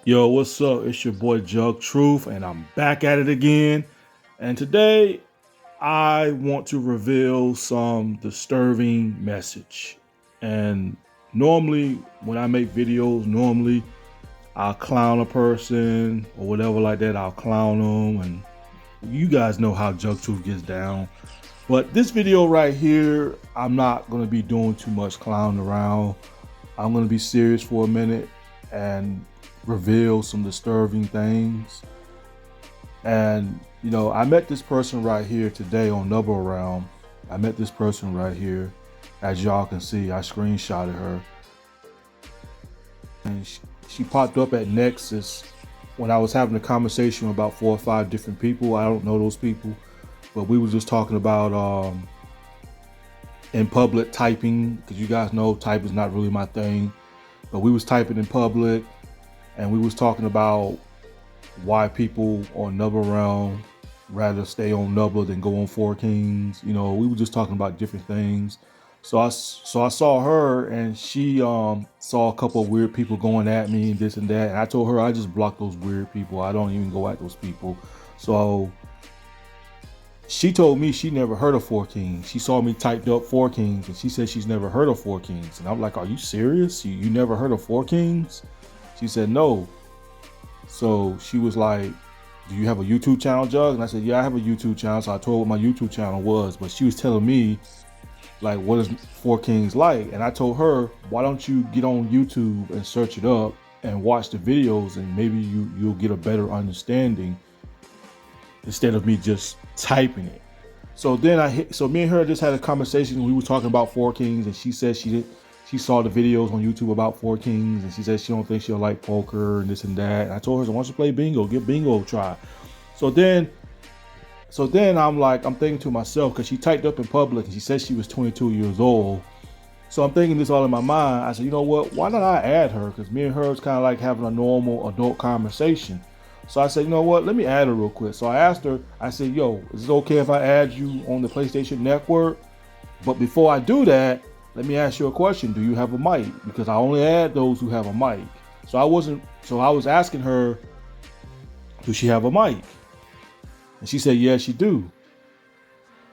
Yo, what's up? It's your boy Jug Truth, and I'm back at it again. And today I want to reveal some disturbing message. And normally, when I make videos, normally I'll clown a person or whatever like that. I'll clown them, and you guys know how Jug Truth gets down. But this video right here, I'm not gonna be doing too much clowning around. I'm gonna be serious for a minute and reveal some disturbing things. And I met this person right here today on Nebula Realm. I met this person right here. As y'all can see, I screenshotted her. And she popped up at Nexus when I was having a conversation with about 4 or 5 different people. I don't know those people, but we were just talking about in public typing, because you guys know type is not really my thing. But we was typing in public, and we was talking about why people on Nebula Realm rather stay on Nebula than go on Four Kings. We were just talking about different things. So I saw her, and she saw a couple of weird people going at me and this and that. And I told her I just block those weird people. I don't even go at those people. So she told me she never heard of Four Kings. She saw me typed up Four Kings, and she said she's never heard of Four Kings. And I'm like, are you serious? You never heard of Four Kings? She said no. So she was like, do you have a YouTube channel, Jug? And I said, yeah, I have a YouTube channel. So I told her what my YouTube channel was. But she was telling me, like, what is Four Kings like? And I told her, why don't you get on YouTube and search it up and watch the videos, and maybe you'll get a better understanding instead of me just typing it. So me and her just had a conversation. We were talking about Four Kings, and she said she saw the videos on YouTube about Four Kings, and she said she don't think she'll like poker and this and that. And I told her, so why don't you play bingo? Give bingo a try. So then I'm thinking to myself, because she typed up in public and she said she was 22 years old. So I'm thinking this all in my mind. I said, you know what? Why don't I add her? Because me and her is kind of like having a normal adult conversation. So I said, you know what? Let me add her real quick. So I asked her, I said, yo, is it okay if I add you on the PlayStation Network? But before I do that, let me ask you a question. Do you have a mic? Because I only add those who have a mic. So I was asking her, does she have a mic? And she said, yeah, she do.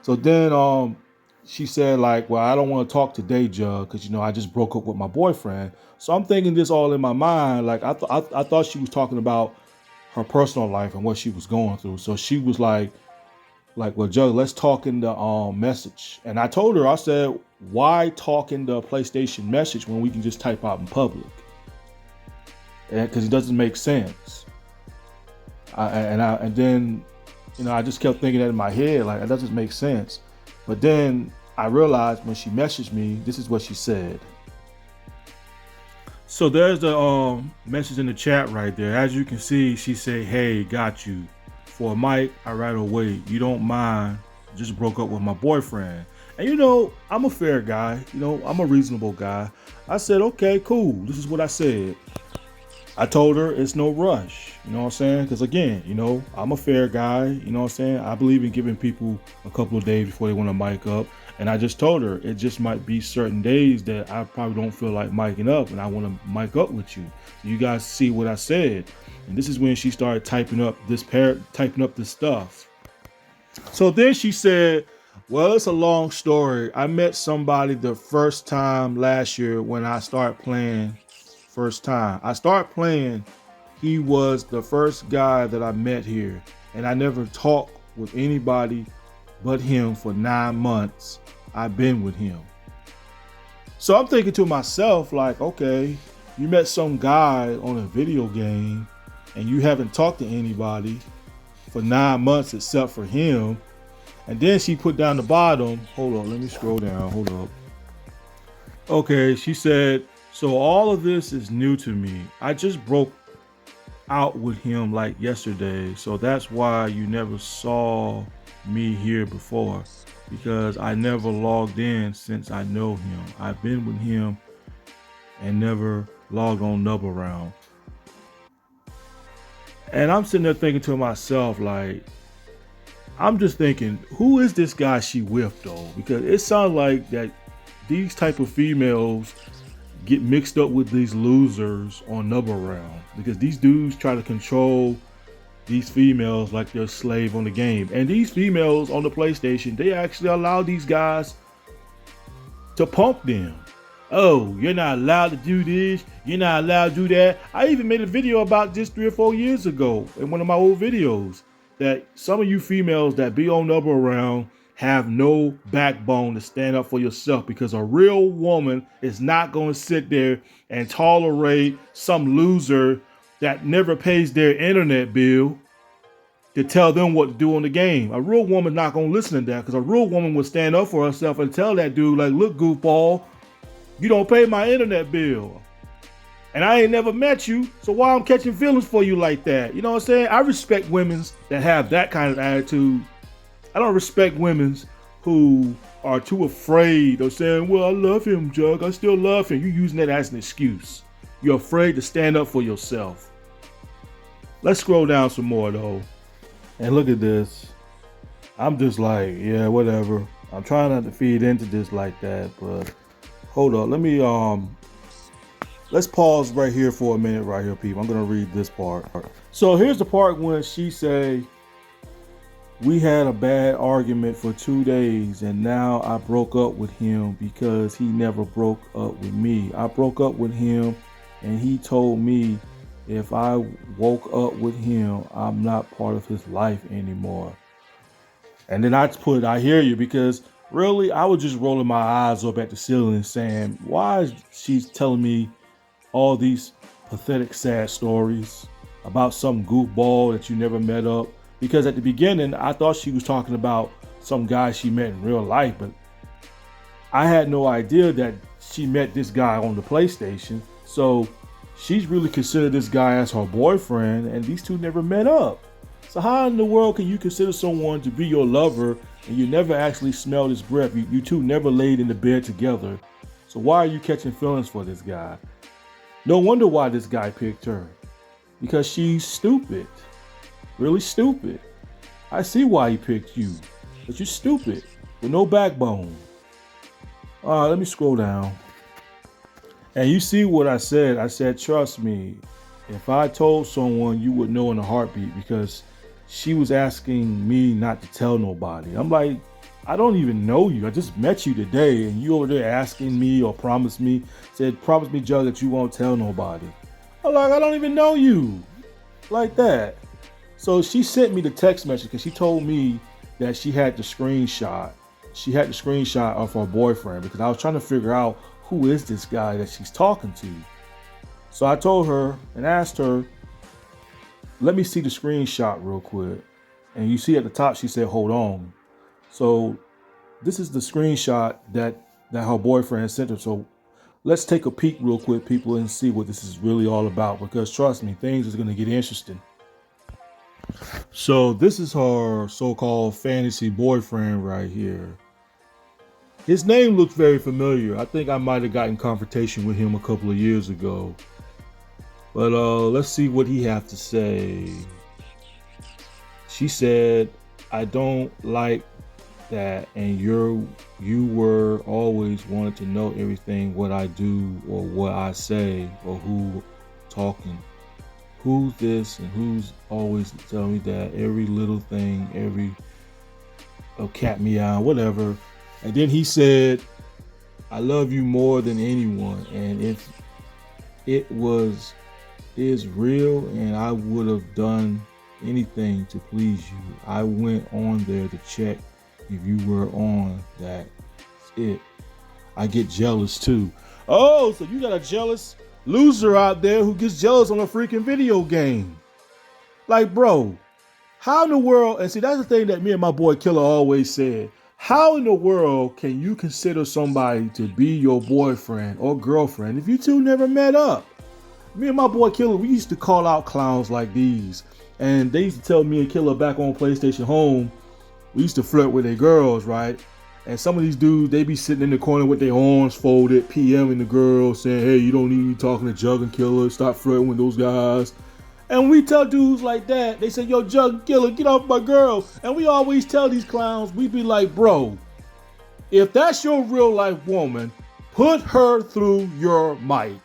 So then she said, like, well, I don't want to talk today, Jug, because I just broke up with my boyfriend. So I'm thinking this all in my mind. Like I thought she was talking about her personal life and what she was going through. So she was like, well, Jug, let's talk in the message. And I told her, I said, why talk in the PlayStation message when we can just type out in public? And because it doesn't make sense. And then I just kept thinking that in my head, like, it doesn't make sense. But then I realized when she messaged me, this is what she said. So there's the message in the chat right there. As you can see, she said, hey, got you. For a mic, I rather wait. You don't mind. Just broke up with my boyfriend. And I'm a fair guy. I'm a reasonable guy. I said, okay, cool. This is what I said. I told her it's no rush. You know what I'm saying? Because again, I'm a fair guy. You know what I'm saying? I believe in giving people a couple of days before they want to mic up. And I just told her it just might be certain days that I probably don't feel like miking up, and I want to mic up with you. So you guys see what I said. And this is when she started typing up this stuff. So then she said, well, it's a long story. I met somebody the first time last year when I started playing. First time I started playing, he was the first guy that I met here, and I never talked with anybody but him for 9 months. I've been with him. So I'm thinking to myself, like, okay, you met some guy on a video game and you haven't talked to anybody for 9 months except for him. And then she put down the bottom. Hold on, let me scroll down. Hold up. Okay, she said, so all of this is new to me. I just broke out with him like yesterday. So that's why you never saw me here before, because I never logged in since I know him. I've been with him and never logged on Nebula Realm. And I'm sitting there thinking to myself, like, I'm just thinking, who is this guy she with though? Because it sounds like that these type of females, get mixed up with these losers on Nebula Round, because these dudes try to control these females like they're a slave on the game. And these females on the PlayStation, they actually allow these guys to pump them. Oh, you're not allowed to do this, you're not allowed to do that. I even made a video about this 3 or 4 years ago in one of my old videos, that some of you females that be on Nebula Round have no backbone to stand up for yourself, because a real woman is not going to sit there and tolerate some loser that never pays their internet bill to tell them what to do on the game. A real woman not going to listen to that, because a real woman would stand up for herself and tell that dude, like, look, goofball, you don't pay my internet bill. And I ain't never met you, so why I'm catching feelings for you like that? You know what I'm saying? I respect women that have that kind of attitude. I don't respect women who are too afraid of saying, well, I love him, Jug. I still love him. You're using that as an excuse. You're afraid to stand up for yourself. Let's scroll down some more, though. And look at this. I'm just like, yeah, whatever. I'm trying not to feed into this like that, but hold up. Let me, let's pause right here for a minute right here, people. I'm going to read this part. So here's the part when she say, we had a bad argument for 2 days, and now I broke up with him because he never broke up with me. I broke up with him, and he told me if I woke up with him, I'm not part of his life anymore. And then I put, I hear you, because really, I was just rolling my eyes up at the ceiling saying, why is she telling me all these pathetic, sad stories about some goofball that you never met up? Because at the beginning, I thought she was talking about some guy she met in real life, but I had no idea that she met this guy on the PlayStation. So she's really considered this guy as her boyfriend, and these two never met up. So how in the world can you consider someone to be your lover and you never actually smelled his breath? You two never laid in the bed together. So why are you catching feelings for this guy? No wonder why this guy picked her. Because she's stupid. Really stupid. I see why he picked you. But you're stupid with no backbone. All right, let me scroll down. And you see what I said. I said, trust me, if I told someone, you would know in a heartbeat, because she was asking me not to tell nobody. I'm like, I don't even know you. I just met you today, and you over there asking me or promise me, said, promise me, Jug, that you won't tell nobody. I'm like, I don't even know you. Like that. So she sent me the text message because she told me that she had the screenshot. She had the screenshot of her boyfriend, because I was trying to figure out who is this guy that she's talking to. So I told her and asked her, let me see the screenshot real quick. And you see at the top, she said, hold on. So this is the screenshot that her boyfriend sent her. So let's take a peek real quick, people, and see what this is really all about, because trust me, things are going to get interesting. So this is her so-called fantasy boyfriend right here. His name looks very familiar. I think I might have gotten confrontation with him a couple of years ago. But let's see what he has to say. She said, I don't like that, and you were always wanted to know everything, what I do or what I say or who talking. Who's this and who's always telling me that, every little thing, every cat meow, whatever. And then he said, I love you more than anyone, and if it is real, and I would have done anything to please you. I went on there to check if you were on. That's it. I get jealous too. Oh, so you got a jealous loser out there who gets jealous on a freaking video game. Like, bro, how in the world, and see, that's the thing that me and my boy Killer always said. How in the world can you consider somebody to be your boyfriend or girlfriend if you two never met up? Me and my boy Killer, we used to call out clowns like these. And they used to tell me and Killer back on PlayStation Home, we used to flirt with their girls, right? And some of these dudes, they be sitting in the corner with their arms folded, PMing the girls, saying, hey, you don't need to be talking to Jug and Killer, stop flirting with those guys. And we tell dudes like that, they say, yo, Jug Killer, get off my girl. And we always tell these clowns, we be like, bro, if that's your real life woman, Put her through your mic.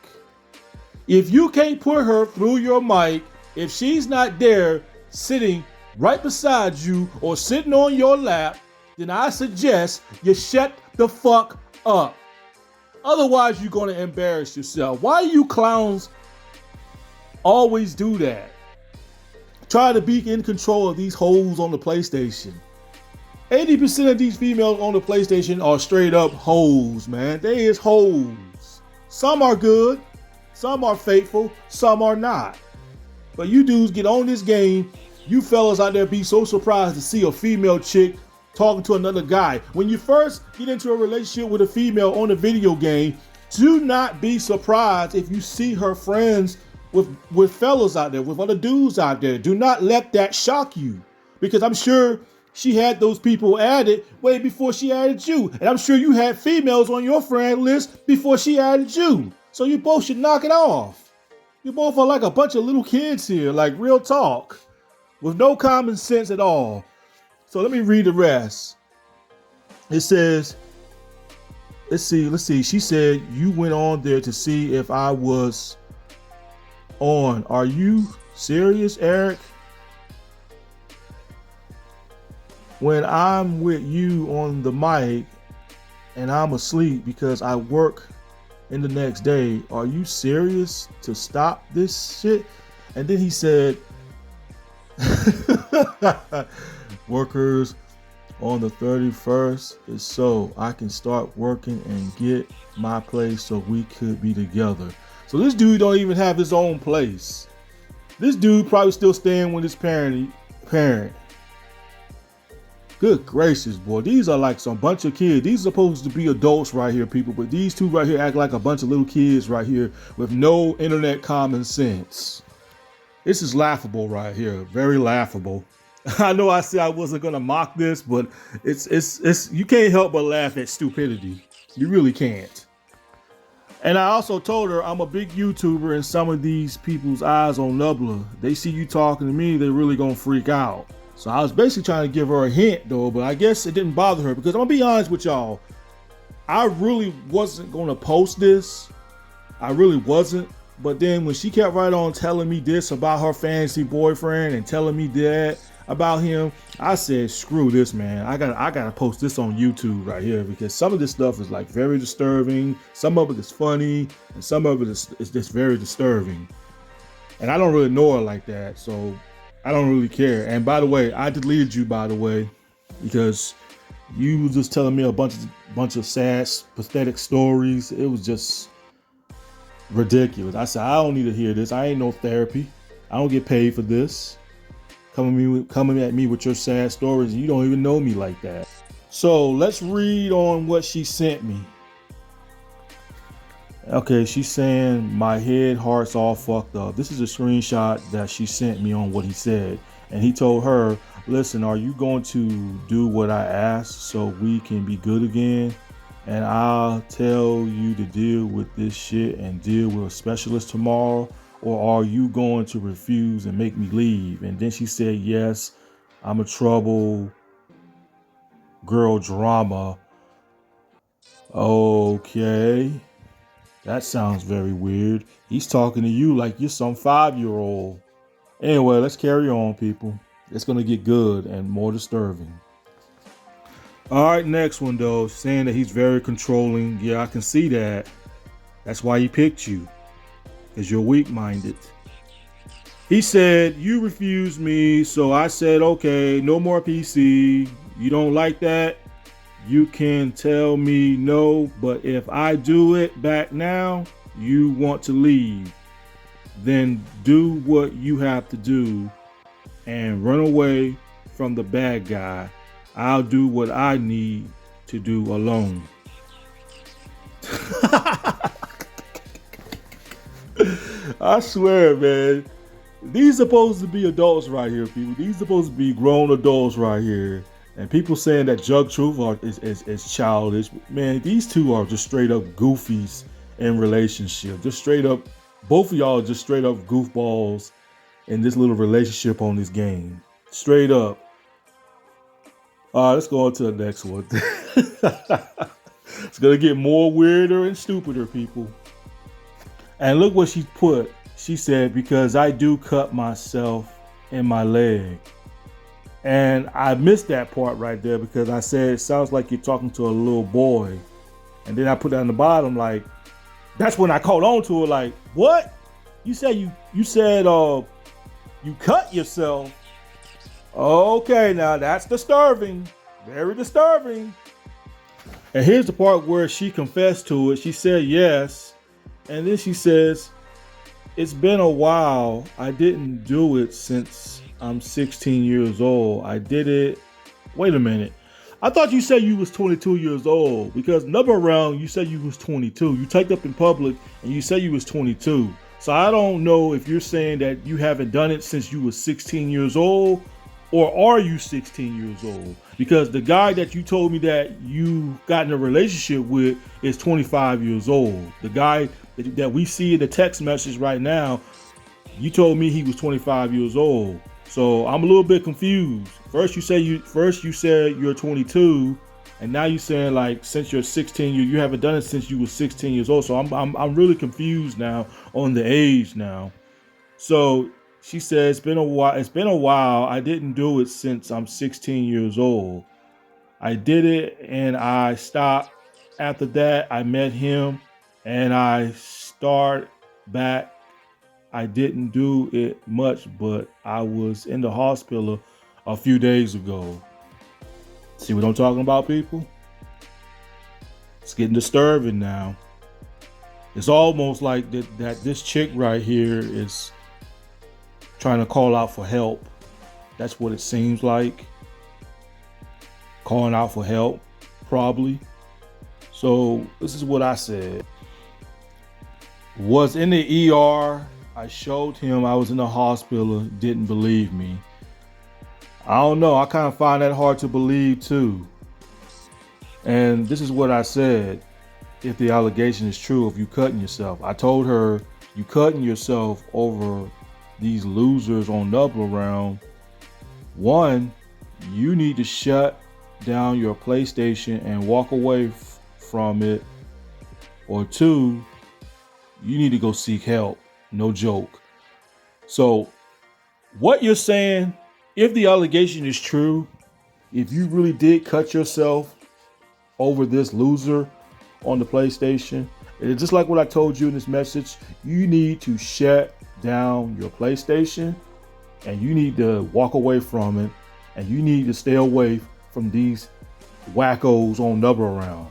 If you can't put her through your mic, if she's not there sitting right beside you or sitting on your lap, then I suggest you shut the fuck up. Otherwise, you're going to embarrass yourself. Why you clowns always do that? Try to be in control of these hoes on the PlayStation. 80% of these females on the PlayStation are straight up hoes, man. They is hoes. Some are good, some are faithful, some are not. But you dudes get on this game. You fellas out there be so surprised to see a female chick talking to another guy. When you first get into a relationship with a female on a video game, do not be surprised if you see her friends with fellas out there, with other dudes out there. Do not let that shock you, because I'm sure she had those people added way before she added you. And I'm sure you had females on your friend list before she added you. So you both should knock it off. You both are like a bunch of little kids here, like real talk, with no common sense at all. So let me read the rest. It says, let's see. She said, you went on there to see if I was on. Are you serious, Eric? When I'm with you on the mic and I'm asleep because I work in the next day, are you serious to stop this shit? And then he said, workers on the 31st is so I can start working and get my place so we could be together. So this dude don't even have his own place. This dude probably still staying with his parent. Good gracious, boy. These are like some bunch of kids. These are supposed to be adults right here, people. But these two right here act like a bunch of little kids right here with no internet common sense. This is laughable right here. Very laughable. I know I said I wasn't going to mock this, but it's you can't help but laugh at stupidity. You really can't. And I also told her I'm a big YouTuber, and some of these people's eyes on Nebula, they see you talking to me, they're really going to freak out. So I was basically trying to give her a hint though, but I guess it didn't bother her, because I'm gonna be honest with y'all. I really wasn't gonna post this. I really wasn't. But then when she kept right on telling me this about her fantasy boyfriend and telling me that about him, I said, screw this, man. I gotta post this on YouTube right here, because some of this stuff is like very disturbing. Some of it is funny, and some of it is just very disturbing. And I don't really know her like that, so I don't really care. And by the way, I deleted you, by the way, because you was just telling me a bunch of sad, pathetic stories. It was just ridiculous. I said, I don't need to hear this. I ain't no therapy. I don't get paid for this. Coming at me with your sad stories. You don't even know me like that. So let's read on what she sent me. Okay, she's saying my head, heart's all fucked up. This is a screenshot that she sent me on what he said. And he told her, listen, are you going to do what I asked so we can be good again? And I'll tell you to deal with this shit and deal with a specialist tomorrow. Or are you going to refuse and make me leave? And then she said, yes, I'm a trouble girl drama. Okay. That sounds very weird. He's talking to you like you're some 5-year-old. Anyway, let's carry on, people. It's going to get good and more disturbing. All right, next one, though. Saying that he's very controlling. Yeah, I can see that. That's why he picked you. Because you're weak-minded. He said, you refused me, so I said, okay, no more PC. You don't like that? You can tell me no, but if I do it back now, you want to leave. Then do what you have to do and run away from the bad guy. I'll do what I need to do alone. I swear, man. These supposed to be adults right here, people. These supposed to be grown adults right here. And people saying that Jug Truth is childish. Man, these two are just straight up goofies in relationship. Just straight up, both of y'all are just straight up goofballs in this little relationship on this game. Straight up. All right, let's go on to the next one. It's gonna get more weirder and stupider, people. And look what she put. She said, because I do cut myself in my leg. And I missed that part right there because I said, it sounds like you're talking to a little boy. And then I put that on the bottom, like, that's when I caught on to it, like, what? You said you cut yourself. Okay, now that's disturbing. Very disturbing. And here's the part where she confessed to it. She said yes. And then she says, it's been a while. I didn't do it since I'm 16 years old. I did it. Wait a minute. I thought you said you was 22 years old because number around you said you was 22. You typed up in public and you said you was 22. So I don't know if you're saying that you haven't done it since you was 16 years old, or are you 16 years old? Because the guy that you told me that you got in a relationship with is 25 years old. The guy that we see in the text message right now, you told me he was 25 years old. So I'm a little bit confused. First you said you're 22, and now you're saying like since you're 16, you haven't done it since you were 16 years old. So I'm really confused now on the age now. So she said it's been a while. I didn't do it since I'm 16 years old. I did it and I stopped. After that, I met him and I start back. I didn't do it much, but I was in the hospital a few days ago. See what I'm talking about, people? It's getting disturbing now. It's almost like that this chick right here is trying to call out for help. That's what it seems like. Calling out for help, probably. So this is what I said. Was in the ER. I showed him I was in the hospital, didn't believe me. I don't know. I kind of find that hard to believe too. And this is what I said. If the allegation is true, if you cutting yourself, I told her you cutting yourself over these losers on Nebula around. One, you need to shut down your PlayStation and walk away from it. Or two, you need to go seek help. No joke. So what you're saying, if the allegation is true, if you really did cut yourself over this loser on the PlayStation, it's just like what I told you in this message. You need to shut down your PlayStation and you need to walk away from it, and you need to stay away from these wackos on Nebula around.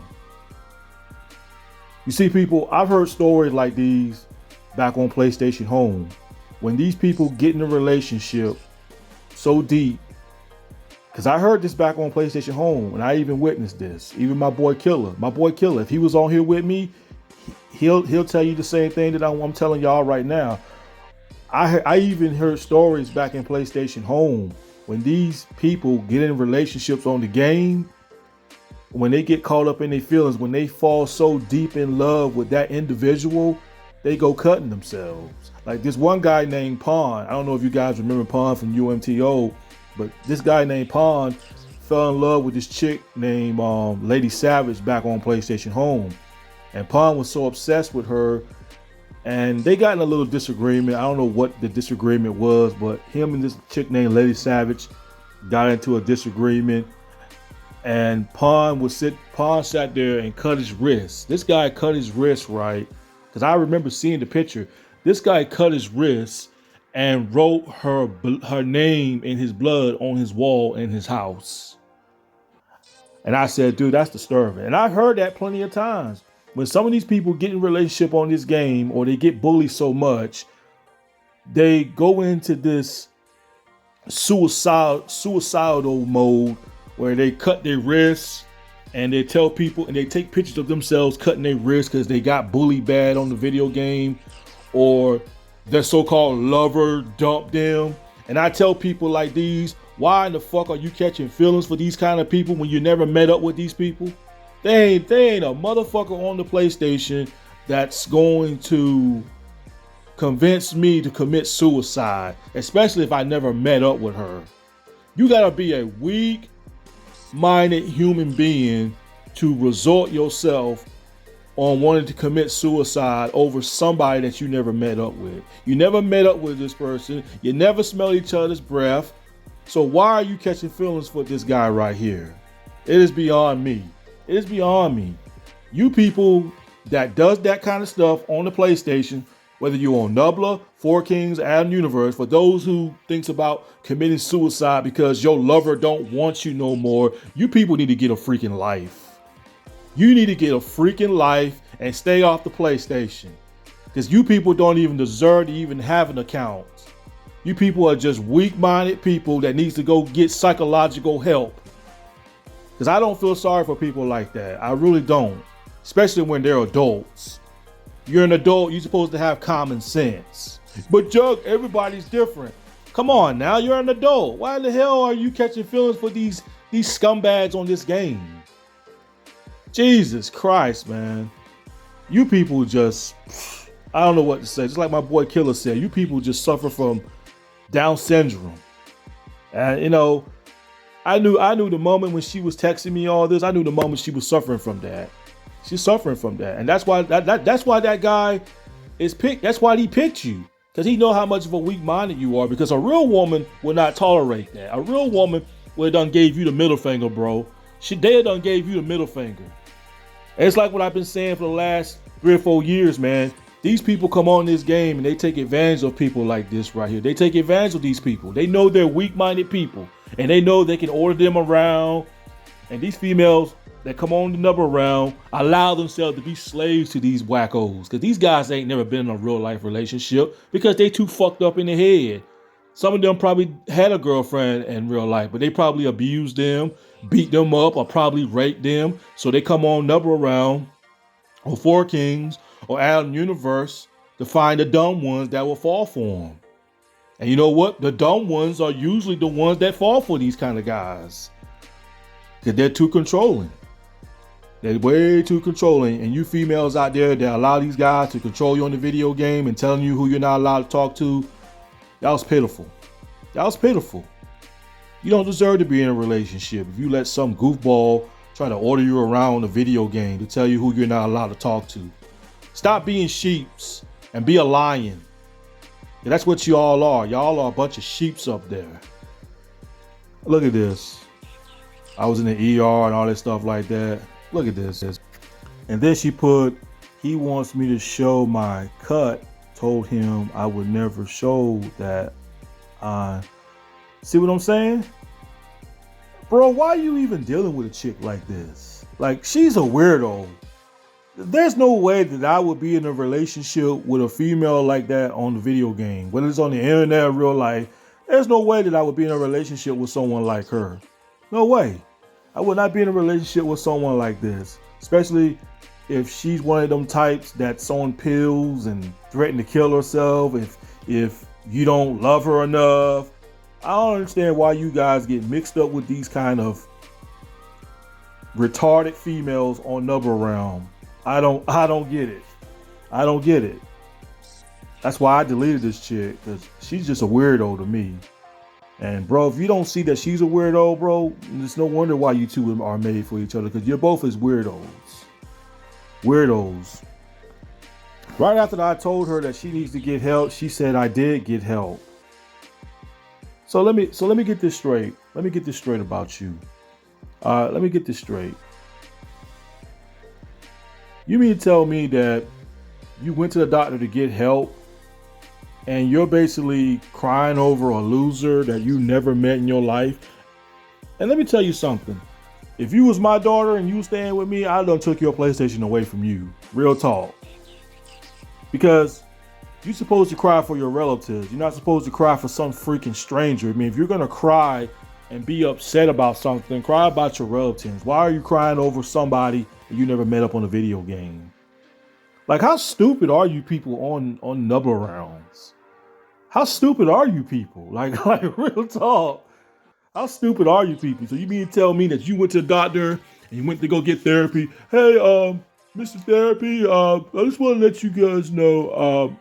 You see, people, I've heard stories like these back on PlayStation Home. When these people get in a relationship so deep, because I heard this back on PlayStation Home and I even witnessed this. Even my boy Killer, if he was on here with me, he'll tell you the same thing that I'm telling y'all right now. I even heard stories back in PlayStation Home when these people get in relationships on the game, when they get caught up in their feelings, when they fall so deep in love with that individual, they go cutting themselves. Like this one guy named Pawn. I don't know if you guys remember Pawn from UMTO, but this guy named Pawn fell in love with this chick named Lady Savage back on PlayStation Home. And Pawn was so obsessed with her, and they got in a little disagreement. I don't know what the disagreement was, but him and this chick named Lady Savage got into a disagreement. And Pawn sat there and cut his wrist. This guy cut his wrist, right? Because I remember seeing the picture. This guy cut his wrist and wrote her name in his blood on his wall in his house. And I said, dude, that's disturbing. And I've heard that plenty of times. When some of these people get in a relationship on this game, or they get bullied so much, they go into this suicidal mode where they cut their wrists, and they tell people, and they take pictures of themselves cutting their wrists because they got bullied bad on the video game, or their so-called lover dumped them. And I tell people like these, why in the fuck are you catching feelings for these kind of people when you never met up with these people? They ain't a motherfucker on the PlayStation that's going to convince me to commit suicide, especially if I never met up with her. You gotta be a weak-minded human being to resort yourself on wanting to commit suicide over somebody that you never met up with. You never met up with this person. You never smell each other's breath. So why are you catching feelings for this guy right here? It is beyond me. It is beyond me. You people that does that kind of stuff on the PlayStation, whether you're on Nebula, Four Kings, and Universe, for those who thinks about committing suicide because your lover don't want you no more, you people need to get a freaking life. You need to get a freaking life and stay off the PlayStation. Because you people don't even deserve to even have an account. You people are just weak-minded people that needs to go get psychological help. Because I don't feel sorry for people like that. I really don't. Especially when they're adults. You're an adult, you're supposed to have common sense. But Jug, everybody's different. Come on now, you're an adult. Why the hell are you catching feelings for these scumbags on this game? Jesus Christ, man. You people just, I don't know what to say. Just like my boy Killer said, you people just suffer from Down syndrome. And you know, I knew the moment when she was texting me all this, I knew the moment she was suffering from that. She's suffering from that. And that's why that's why that guy is picked. That's why he picked you. Because he know how much of a weak-minded you are. Because a real woman will not tolerate that. A real woman would have done gave you the middle finger, bro. They done gave you the middle finger. And it's like what I've been saying for the last 3 or 4 years, man. These people come on this game and they take advantage of people like this right here. They take advantage of these people. They know they're weak-minded people. And they know they can order them around. And these females that come on the number around allow themselves to be slaves to these wackos. Because these guys ain't never been in a real life relationship because they too fucked up in the head. Some of them probably had a girlfriend in real life, but they probably abused them, beat them up, or probably raped them. So they come on number around or Four Kings or out in Universe to find the dumb ones that will fall for them. And you know what? The dumb ones are usually the ones that fall for these kind of guys. Because they're too controlling. They're way too controlling. And you females out there that allow these guys to control you on the video game and telling you who you're not allowed to talk to, that was pitiful. That was pitiful. You don't deserve to be in a relationship if you let some goofball try to order you around a video game to tell you who you're not allowed to talk to. Stop being sheeps and be a lion. Yeah, that's what you all are. Y'all are a bunch of sheeps up there. Look at this. I was in the ER and all that stuff like that. Look at this. And then she put, he wants me to show my cut. Told him I would never show that. See what I'm saying? Bro, why are you even dealing with a chick like this? Like, she's a weirdo. There's no way that I would be in a relationship with a female like that on the video game. Whether it's on the internet or real life, there's no way that I would be in a relationship with someone like her. No way. I would not be in a relationship with someone like this. Especially if she's one of them types that's on pills and threaten to kill herself if you don't love her enough. I don't understand why you guys get mixed up with these kind of retarded females on Number Realm. I don't get it. I don't get it. That's why I deleted this chick, because she's just a weirdo to me. And bro, if you don't see that she's a weirdo, bro, it's no wonder why you two are made for each other, because you're both as weirdos. Weirdos. Right after I told her that she needs to get help, she said I did get help. So let me get this straight. Let me get this straight about you. Let me get this straight. You mean to tell me that you went to the doctor to get help and you're basically crying over a loser that you never met in your life? And let me tell you something. If you was my daughter and you was staying with me, I done took your PlayStation away from you. Real talk. Because you're supposed to cry for your relatives. You're not supposed to cry for some freaking stranger. I mean, if you're going to cry and be upset about something, cry about your relatives. Why are you crying over somebody that you never met up on a video game? Like, how stupid are you people on Number Rounds? How stupid are you people? Like real talk. How stupid are you people? So you mean to tell me that you went to the doctor and you went to go get therapy? Hey, Mr. Therapy, I just want to let you guys know,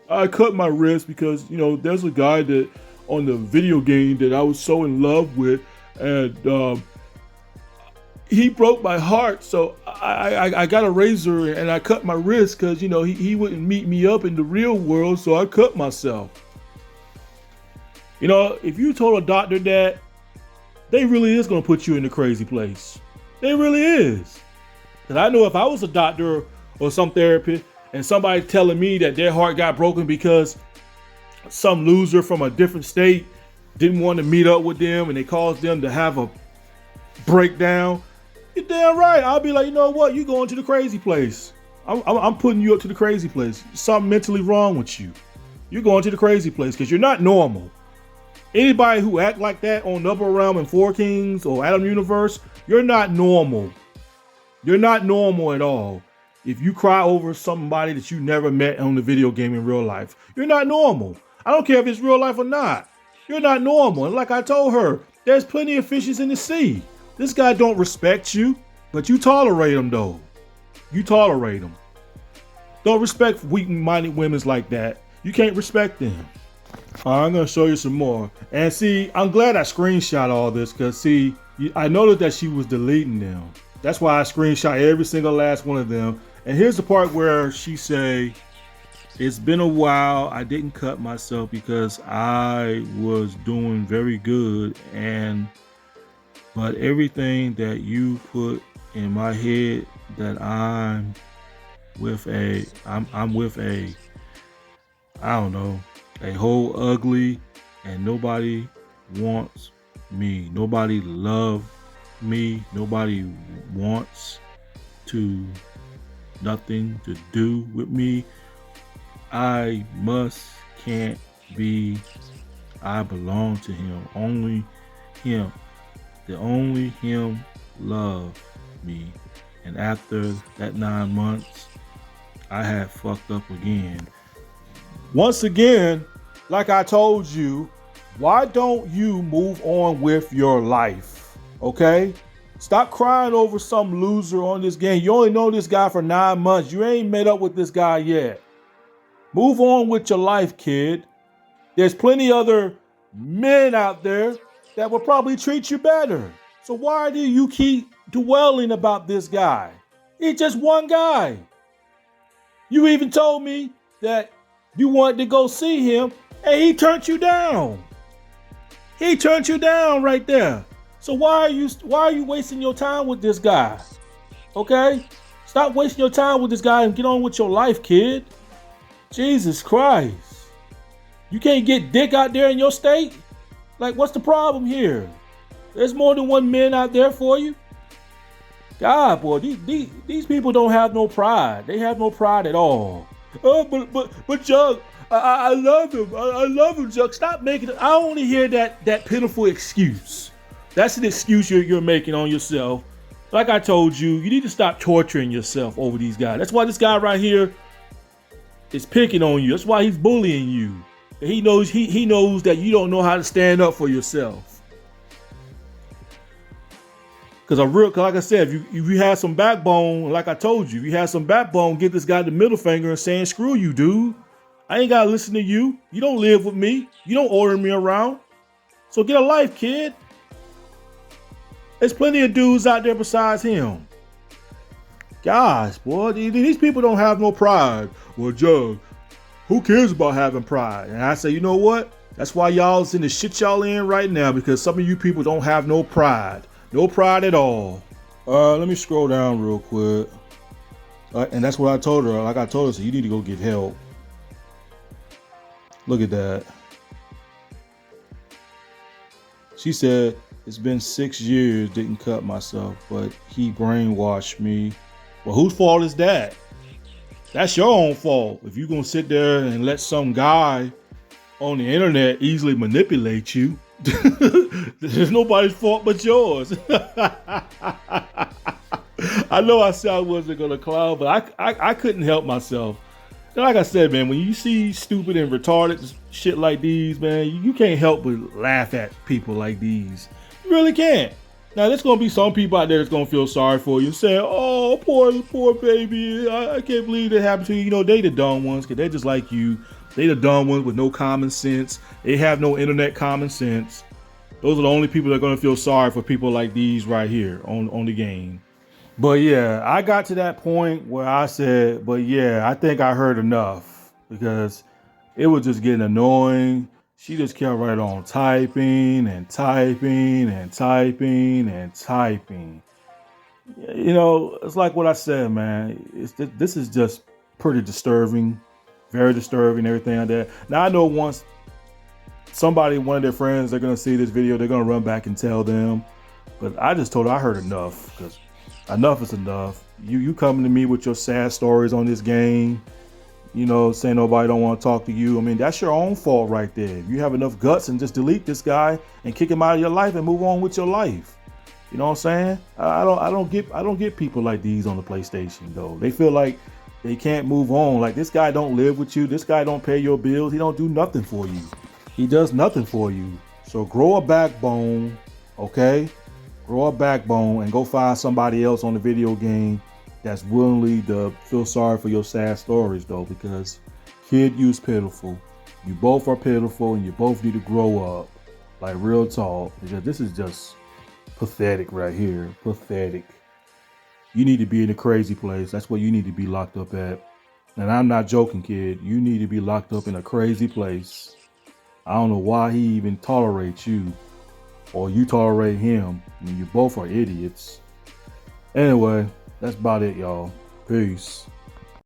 I cut my wrist because, you know, there's a guy that on the video game that I was so in love with, and he broke my heart, so I got a razor and I cut my wrist because, you know, he wouldn't meet me up in the real world, so I cut myself. You know, if you told a doctor that, they really is going to put you in the crazy place. They really is. Because I know if I was a doctor or some therapist and somebody telling me that their heart got broken because some loser from a different state didn't want to meet up with them and they caused them to have a breakdown, you're damn right. I'll be like, you know what? You going to the crazy place. I'm putting you up to the crazy place. Something mentally wrong with you. You're going to the crazy place because you're not normal. Anybody who act like that on Double Realm and Four Kings or Adam Universe, you're not normal. You're not normal at all. If you cry over somebody that you never met on the video game in real life, you're not normal. I don't care if it's real life or not. You're not normal. And like I told her, there's plenty of fishes in the sea. This guy don't respect you, but you tolerate him though. You tolerate him. Don't respect weak-minded women like that. You can't respect them. I'm going to show you some more. And see, I'm glad I screenshot all this because see, I noticed that she was deleting them. That's why I screenshot every single last one of them. And here's the part where she say, it's been a while. I didn't cut myself because I was doing very good. But everything that you put in my head that I'm with a I don't know, a whole ugly, and nobody wants me. Nobody love me. Nobody wants nothing to do with me. I can't be. I belong to him. Only him. The only him love me. And after that 9 months, I had fucked up again. Once again, like I told you, why don't you move on with your life? Okay? Stop crying over some loser on this game. You only know this guy for 9 months. You ain't met up with this guy yet. Move on with your life, kid. There's plenty other men out there that will probably treat you better. So why do you keep dwelling about this guy? He's just one guy. You even told me that you wanted to go see him and he turned you down. He turned you down right there. So why are you wasting your time with this guy? Okay? Stop wasting your time with this guy and get on with your life, kid. Jesus Christ. You can't get dick out there in your state? Like, what's the problem here? There's more than one man out there for you. God, boy, these people don't have no pride. They have no pride at all. Oh, but Jug, I love him. I love him, Jug. Stop making it. I only hear that pitiful excuse. That's an excuse you're making on yourself. Like I told you, you need to stop torturing yourself over these guys. That's why this guy right here is picking on you. That's why he's bullying you. He knows that you don't know how to stand up for yourself. Cause like I said, if you had some backbone, like I told you, if you had some backbone, give this guy the middle finger and saying, screw you, dude. I ain't gotta listen to you. You don't live with me. You don't order me around. So get a life, kid. There's plenty of dudes out there besides him. Gosh, boy, these people don't have no pride. Well, Jug, who cares about having pride? And I say, you know what? That's why y'all's in the shit y'all in right now, because some of you people don't have no pride. No pride at all. Let me scroll down real quick. And that's what I told her. Like I told her, so you need to go get help. Look at that. She said, it's been 6 years, didn't cut myself, but he brainwashed me. Well, whose fault is that? That's your own fault. If you're going to sit there and let some guy on the internet easily manipulate you, there's nobody's fault but yours. I know I said I wasn't gonna clown, but I couldn't help myself. And like I said, man, when you see stupid and retarded shit like these, man, you can't help but laugh at people like these. You really can't. Now, there's gonna be some people out there that's gonna feel sorry for you and say, "Oh, poor baby, I can't believe that happened to you." You know, they the dumb ones, cause they're just like you. They the dumb ones with no common sense. They have no internet common sense. Those are the only people that are gonna feel sorry for people like these right here on the game. But yeah, I got to that point where I said, but yeah, I think I heard enough because it was just getting annoying. She just kept right on typing and typing and typing and typing. You know, it's like what I said, man. This is just pretty disturbing, very disturbing, everything like that. Now I know once somebody, one of their friends, they're gonna see this video, they're gonna run back and tell them. But I just told her I heard enough because enough is enough. You coming to me with your sad stories on this game, you know, saying nobody don't want to talk to you. I mean, that's your own fault right there. If you have enough guts and just delete this guy and kick him out of your life and move on with your life. You know what I'm saying? I don't get people like these on the PlayStation though. They feel like they can't move on. Like this guy don't live with you. This guy don't pay your bills. He don't do nothing for you. He does nothing for you. So grow a backbone, okay? Grow a backbone and go find somebody else on the video game that's willingly to feel sorry for your sad stories though, because kid, you's pitiful. You both are pitiful and you both need to grow up. Like real talk. Because this is just pathetic right here. Pathetic. You need to be in a crazy place. That's where you need to be locked up at. And I'm not joking, kid. You need to be locked up in a crazy place. I don't know why he even tolerates you or you tolerate him. I mean, you both are idiots. Anyway, that's about it, y'all. Peace.